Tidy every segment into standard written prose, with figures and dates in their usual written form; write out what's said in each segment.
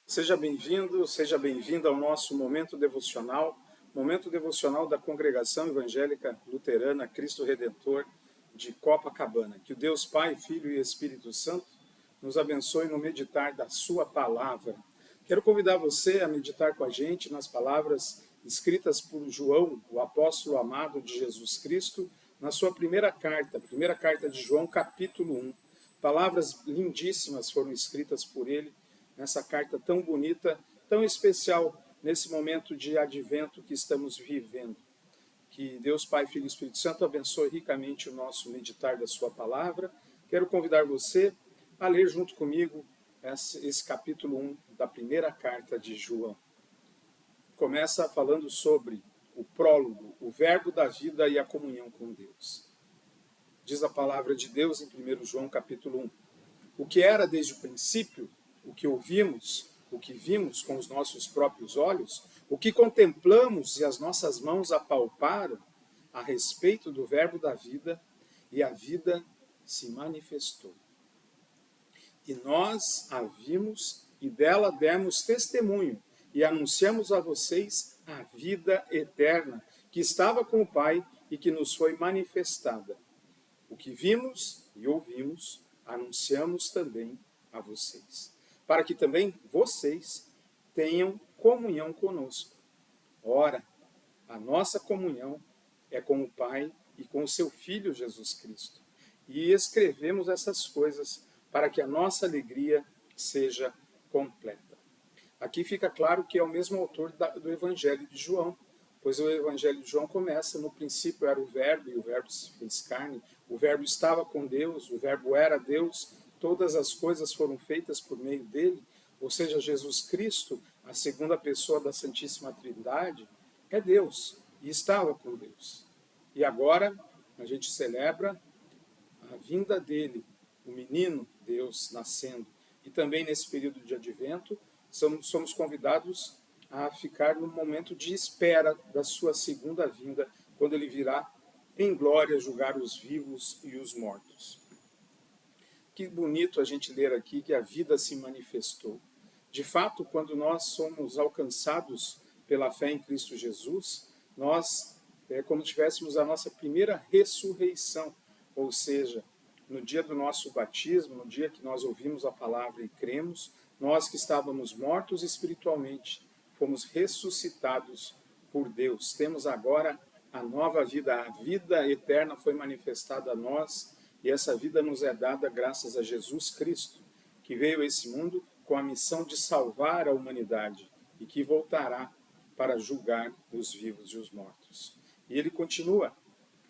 Seja bem-vindo, seja bem-vinda ao nosso momento devocional da Congregação Evangélica Luterana Cristo Redentor de Copacabana. Que o Deus Pai, Filho e Espírito Santo nos abençoe no meditar da sua palavra. Quero convidar você a meditar com a gente nas palavras escritas por João, o apóstolo amado de Jesus Cristo, na sua primeira carta de João, capítulo 1. Palavras lindíssimas foram escritas por ele nessa carta tão bonita, tão especial, nesse momento de advento que estamos vivendo. Que Deus Pai, Filho e Espírito Santo abençoe ricamente o nosso meditar da sua palavra. Quero convidar você a ler junto comigo esse capítulo 1 da primeira carta de João. Começa falando sobre o prólogo, o verbo da vida e a comunhão com Deus. Diz a palavra de Deus em 1 João capítulo 1. O que era desde o princípio, o que ouvimos, o que vimos com os nossos próprios olhos, o que contemplamos e as nossas mãos apalparam a respeito do verbo da vida, e a vida se manifestou. E nós a vimos e dela demos testemunho e anunciamos a vocês a vida eterna que estava com o Pai e que nos foi manifestada. O que vimos e ouvimos, anunciamos também a vocês, para que também vocês tenham comunhão conosco. Ora, a nossa comunhão é com o Pai e com o seu Filho Jesus Cristo. E escrevemos essas coisas para que a nossa alegria seja completa. Aqui fica claro que é o mesmo autor do Evangelho de João, pois o Evangelho de João começa: no princípio era o Verbo, e o Verbo se fez carne, o Verbo estava com Deus, o Verbo era Deus, todas as coisas foram feitas por meio dele, ou seja, Jesus Cristo, a segunda pessoa da Santíssima Trindade, é Deus, e estava com Deus. E agora a gente celebra a vinda dele, o menino Deus nascendo. E também nesse período de advento, somos convidados a ficar no momento de espera da sua segunda vinda, quando ele virá em glória julgar os vivos e os mortos. Que bonito a gente ler aqui que a vida se manifestou. De fato, quando nós somos alcançados pela fé em Cristo Jesus, nós é como se tivéssemos a nossa primeira ressurreição, ou seja, no dia do nosso batismo, no dia que nós ouvimos a palavra e cremos, nós que estávamos mortos espiritualmente, fomos ressuscitados por Deus. Temos agora a nova vida, a vida eterna foi manifestada a nós, e essa vida nos é dada graças a Jesus Cristo, que veio a esse mundo com a missão de salvar a humanidade e que voltará para julgar os vivos e os mortos. E ele continua: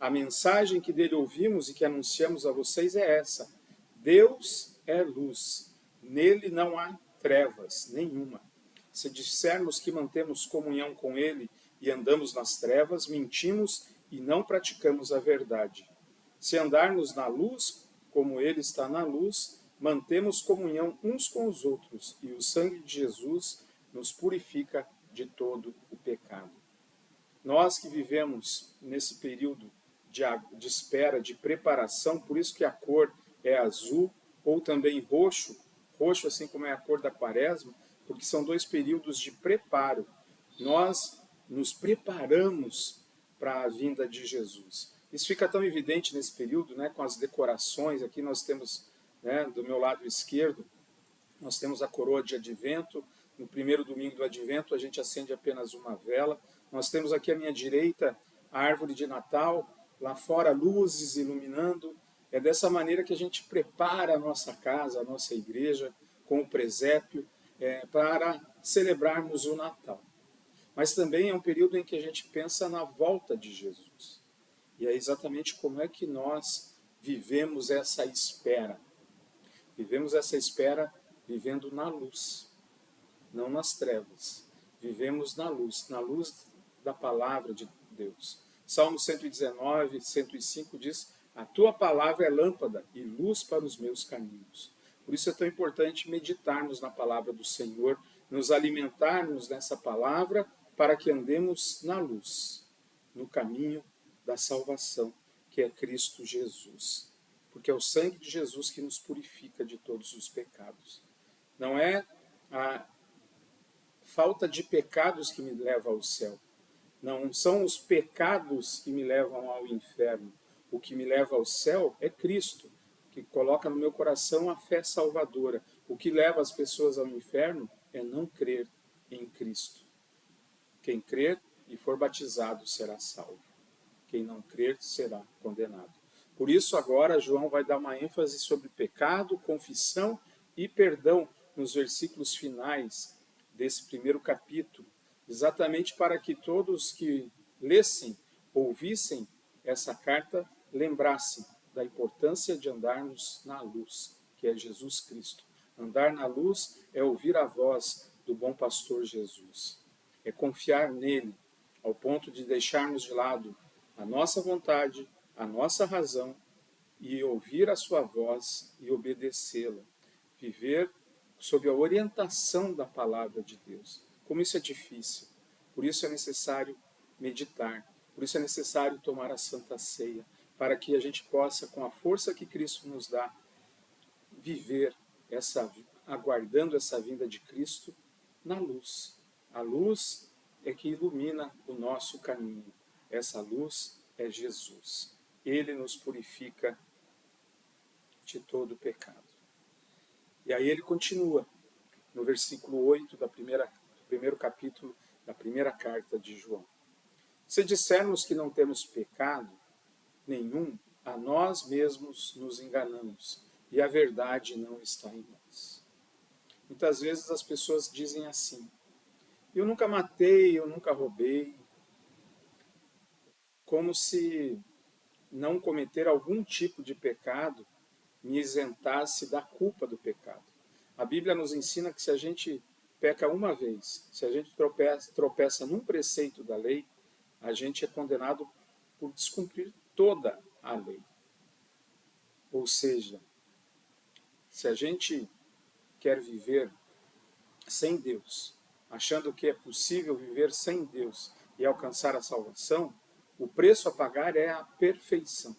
a mensagem que dele ouvimos e que anunciamos a vocês é essa: Deus é luz, nele não há trevas nenhuma. Se dissermos que mantemos comunhão com ele e andamos nas trevas, mentimos e não praticamos a verdade. Se andarmos na luz, como ele está na luz, mantemos comunhão uns com os outros, e o sangue de Jesus nos purifica de todo o pecado. Nós que vivemos nesse período de espera, de preparação, por isso que a cor é azul, ou também roxo, roxo assim como é a cor da quaresma, porque são dois períodos de preparo. Nós nos preparamos para a vinda de Jesus. Isso fica tão evidente nesse período, né, com as decorações. Aqui nós temos, né, do meu lado esquerdo, nós temos a coroa de advento. No primeiro domingo do advento a gente acende apenas uma vela. Nós temos aqui à minha direita a árvore de Natal, lá fora luzes iluminando. É dessa maneira que a gente prepara a nossa casa, a nossa igreja, com o presépio, para celebrarmos o Natal. Mas também é um período em que a gente pensa na volta de Jesus. E é exatamente como é que nós vivemos essa espera. Vivemos essa espera vivendo na luz, não nas trevas. Vivemos na luz da palavra de Deus. Salmo 119, 105 diz: a tua palavra é lâmpada e luz para os meus caminhos. Por isso é tão importante meditarmos na palavra do Senhor, nos alimentarmos nessa palavra para que andemos na luz, no caminho da salvação, que é Cristo Jesus. Porque é o sangue de Jesus que nos purifica de todos os pecados. Não é falta de pecados que me leva ao céu. Não são os pecados que me levam ao inferno. O que me leva ao céu é Cristo, que coloca no meu coração a fé salvadora. O que leva as pessoas ao inferno é não crer em Cristo. Quem crer e for batizado será salvo. Quem não crer será condenado. Por isso agora João vai dar uma ênfase sobre pecado, confissão e perdão nos versículos finais desse primeiro capítulo, exatamente para que todos que lessem, ouvissem essa carta, lembrassem da importância de andarmos na luz, que é Jesus Cristo. Andar na luz é ouvir a voz do bom pastor Jesus. É confiar nele, ao ponto de deixarmos de lado a nossa vontade, a nossa razão, e ouvir a sua voz e obedecê-la. Viver sob a orientação da palavra de Deus. Como isso é difícil. Por isso é necessário meditar. Por isso é necessário tomar a Santa Ceia, para que a gente possa, com a força que Cristo nos dá, viver aguardando essa vinda de Cristo na luz. A luz é que ilumina o nosso caminho. Essa luz é Jesus. Ele nos purifica de todo o pecado. E aí ele continua, no versículo 8 do primeiro capítulo da primeira carta de João. Se dissermos que não temos pecado nenhum, a nós mesmos nos enganamos, e a verdade não está em nós. Muitas vezes as pessoas dizem assim: eu nunca matei, eu nunca roubei, como se não cometer algum tipo de pecado me isentasse da culpa do pecado. A Bíblia nos ensina que se a gente peca uma vez, se a gente tropeça num preceito da lei, a gente é condenado por descumprir toda a lei. Ou seja, se a gente quer viver sem Deus, achando que é possível viver sem Deus e alcançar a salvação, o preço a pagar é a perfeição.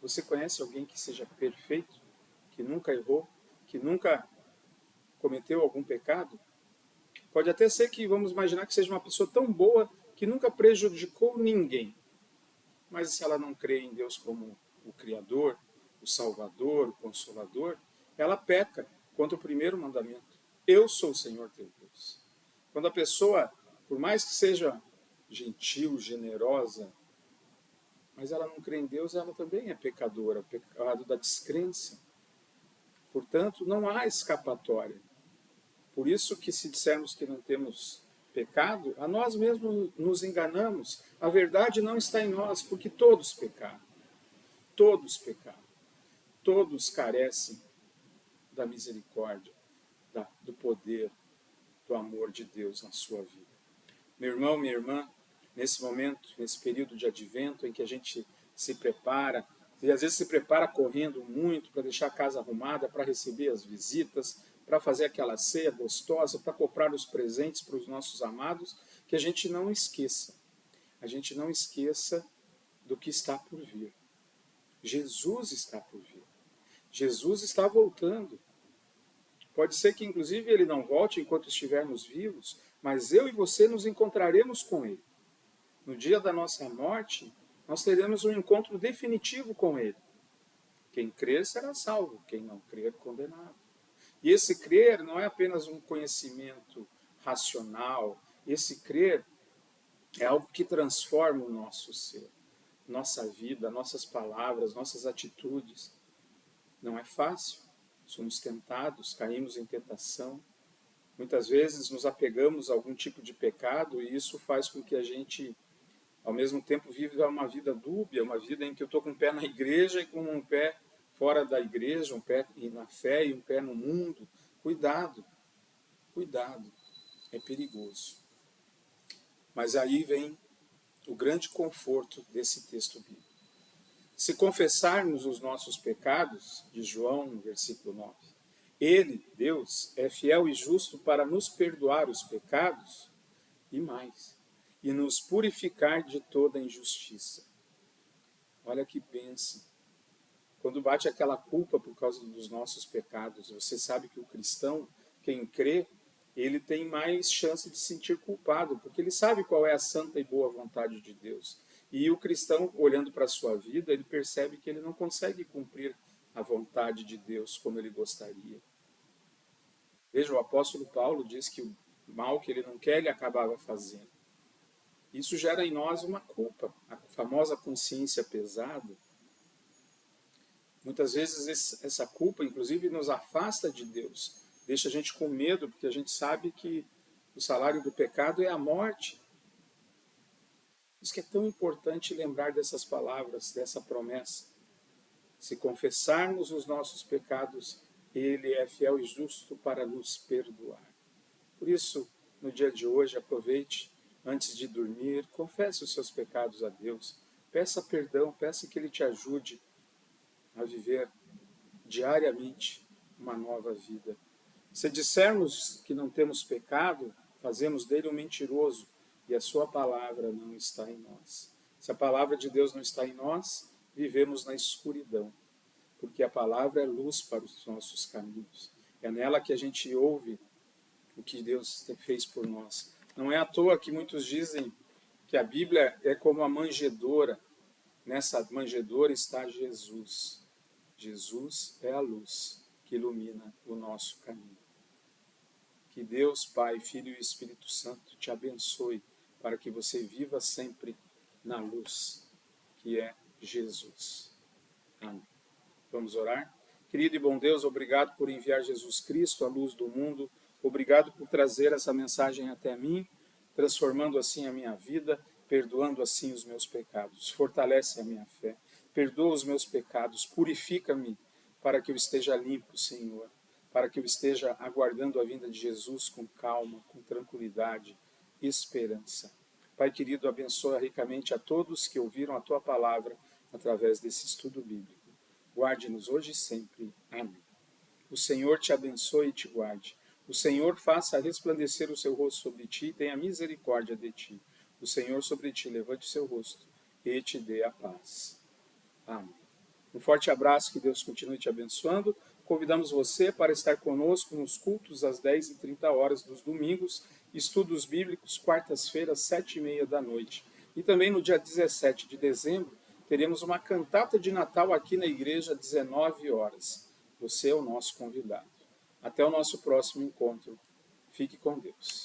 Você conhece alguém que seja perfeito, que nunca errou, que nunca cometeu algum pecado? Pode até ser que, vamos imaginar que seja uma pessoa tão boa que nunca prejudicou ninguém. Mas se ela não crê em Deus como o Criador, o Salvador, o Consolador, ela peca contra o primeiro mandamento. Eu sou o Senhor teu Deus. Quando a pessoa, por mais que seja gentil, generosa, mas ela não crê em Deus, ela também é pecadora, pecado da descrença. Portanto, não há escapatória. Por isso que se dissermos que não temos pecado, a nós mesmos nos enganamos. A verdade não está em nós, porque todos pecaram. Todos pecaram. Todos carecem da misericórdia, do poder, do amor de Deus na sua vida. Meu irmão, minha irmã, nesse momento, nesse período de advento em que a gente se prepara, e às vezes se prepara correndo muito para deixar a casa arrumada, para receber as visitas, para fazer aquela ceia gostosa, para comprar os presentes para os nossos amados, que a gente não esqueça. A gente não esqueça do que está por vir. Jesus está por vir. Jesus está voltando. Pode ser que, inclusive, ele não volte enquanto estivermos vivos, mas eu e você nos encontraremos com ele. No dia da nossa morte, nós teremos um encontro definitivo com ele. Quem crer será salvo, quem não crer, condenado. E esse crer não é apenas um conhecimento racional. Esse crer é algo que transforma o nosso ser, nossa vida, nossas palavras, nossas atitudes. Não é fácil. Somos tentados, caímos em tentação. Muitas vezes nos apegamos a algum tipo de pecado e isso faz com que a gente, ao mesmo tempo, vive uma vida dúbia, uma vida em que eu estou com um pé na igreja e com um pé fora da igreja, um pé na fé e um pé no mundo. Cuidado, cuidado, é perigoso. Mas aí vem o grande conforto desse texto bíblico. Se confessarmos os nossos pecados, de João, no versículo 9, ele, Deus, é fiel e justo para nos perdoar os pecados e mais, e nos purificar de toda injustiça. Olha que bênção. Quando bate aquela culpa por causa dos nossos pecados, você sabe que o cristão, quem crê, ele tem mais chance de se sentir culpado, porque ele sabe qual é a santa e boa vontade de Deus. E o cristão, olhando para a sua vida, ele percebe que ele não consegue cumprir a vontade de Deus como ele gostaria. Veja, o apóstolo Paulo diz que o mal que ele não quer, ele acabava fazendo. Isso gera em nós uma culpa, a famosa consciência pesada. Muitas vezes essa culpa, inclusive, nos afasta de Deus, deixa a gente com medo, porque a gente sabe que o salário do pecado é a morte. Por isso que é tão importante lembrar dessas palavras, dessa promessa. Se confessarmos os nossos pecados, Ele é fiel e justo para nos perdoar. Por isso, no dia de hoje, aproveite, antes de dormir, confesse os seus pecados a Deus. Peça perdão, peça que Ele te ajude a viver diariamente uma nova vida. Se dissermos que não temos pecado, fazemos dele um mentiroso e a sua palavra não está em nós. Se a palavra de Deus não está em nós, vivemos na escuridão, porque a palavra é luz para os nossos caminhos. É nela que a gente ouve o que Deus fez por nós. Não é à toa que muitos dizem que a Bíblia é como a manjedoura. Nessa manjedoura está Jesus. Jesus é a luz que ilumina o nosso caminho. Que Deus, Pai, Filho e Espírito Santo te abençoe para que você viva sempre na luz, que é Jesus. Amém. Vamos orar? Querido e bom Deus, obrigado por enviar Jesus Cristo, a luz do mundo. Obrigado por trazer essa mensagem até mim, transformando assim a minha vida, perdoando assim os meus pecados. Fortalece a minha fé, perdoa os meus pecados, purifica-me para que eu esteja limpo, Senhor, para que eu esteja aguardando a vinda de Jesus com calma, com tranquilidade e esperança. Pai querido, abençoa ricamente a todos que ouviram a Tua palavra através desse estudo bíblico. Guarde-nos hoje e sempre. Amém. O Senhor te abençoe e te guarde. O Senhor faça resplandecer o seu rosto sobre ti e tenha misericórdia de ti. O Senhor sobre ti levante o seu rosto e te dê a paz. Amém. Um forte abraço, que Deus continue te abençoando. Convidamos você para estar conosco nos cultos às 10h30 dos domingos, estudos bíblicos, quartas-feiras, 7h30 da noite. E também no dia 17 de dezembro, teremos uma cantata de Natal aqui na igreja às 19 horas. Você é o nosso convidado. Até o nosso próximo encontro. Fique com Deus.